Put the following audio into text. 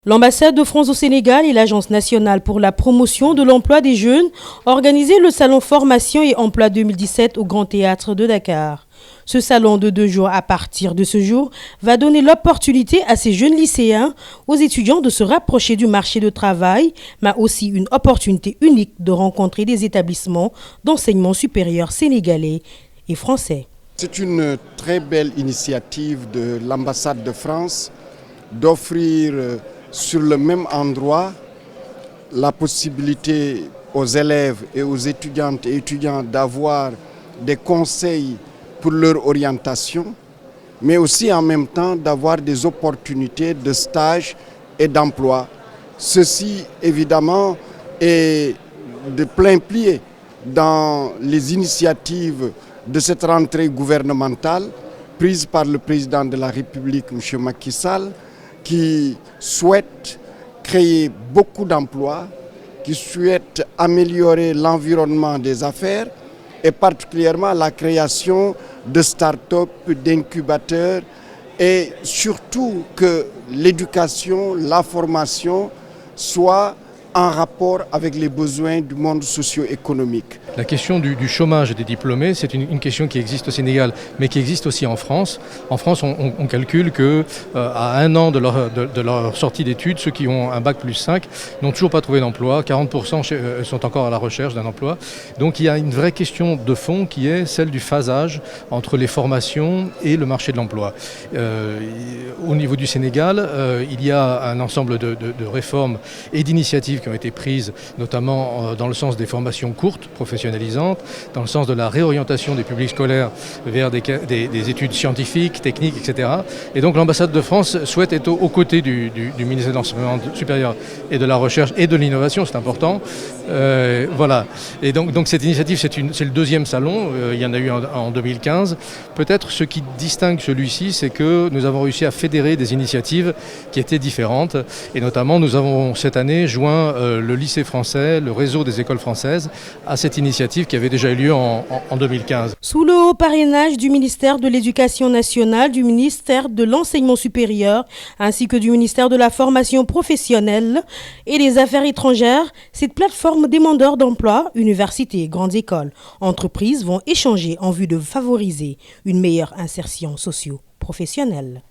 L'ambassade de France au Sénégal et l'Agence nationale pour la promotion de l'emploi des jeunes ont organisé le salon Formation et Emploi 2017 au Grand Théâtre de Dakar. Ce salon de 2 jours à partir de ce jour va donner l'opportunité à ces jeunes lycéens, aux étudiants de se rapprocher du marché du travail, mais aussi une opportunité unique de rencontrer des établissements d'enseignement supérieur sénégalais et français. C'est une très belle initiative de l'ambassade de France d'offrir sur le même endroit la possibilité aux élèves et aux étudiantes et étudiants d'avoir des conseils pour leur orientation, mais aussi en même temps d'avoir des opportunités de stage et d'emploi. Ceci, évidemment, est de plein pied dans les initiatives de cette rentrée gouvernementale prise par le président de la République, M. Macky Sall, qui souhaite créer beaucoup d'emplois, qui souhaite améliorer l'environnement des affaires et particulièrement la création de start-up, d'incubateurs et surtout que l'éducation, la formation soient en rapport avec les besoins du monde socio-économique. La question du chômage des diplômés, c'est une question qui existe au Sénégal, mais qui existe aussi en France. En France, on calcule que à 1 an de leur sortie d'études, ceux qui ont un bac plus 5 n'ont toujours pas trouvé d'emploi. 40% sont encore à la recherche d'un emploi. Donc il y a une vraie question de fond qui est celle du phasage entre les formations et le marché de l'emploi. Au niveau du Sénégal, il y a un ensemble de réformes et d'initiatives qui ont été prises, notamment dans le sens des formations courtes, professionnalisantes, dans le sens de la réorientation des publics scolaires vers des études scientifiques, techniques, etc. Et donc l'ambassade de France souhaite être aux côtés du ministère de l'Enseignement supérieur et de la Recherche et de l'Innovation, c'est important. Voilà. Et donc cette initiative, c'est le 2e salon, il y en a eu en 2015. Peut-être ce qui distingue celui-ci, c'est que nous avons réussi à fédérer des initiatives qui étaient différentes. Et notamment, nous avons cette année joint le lycée français, le réseau des écoles françaises, à cette initiative qui avait déjà eu lieu en 2015. Sous le haut parrainage du ministère de l'Éducation nationale, du ministère de l'Enseignement supérieur, ainsi que du ministère de la Formation professionnelle et des Affaires étrangères, cette plateforme demandeurs d'emploi, universités, grandes écoles, entreprises vont échanger en vue de favoriser une meilleure insertion socio-professionnelle.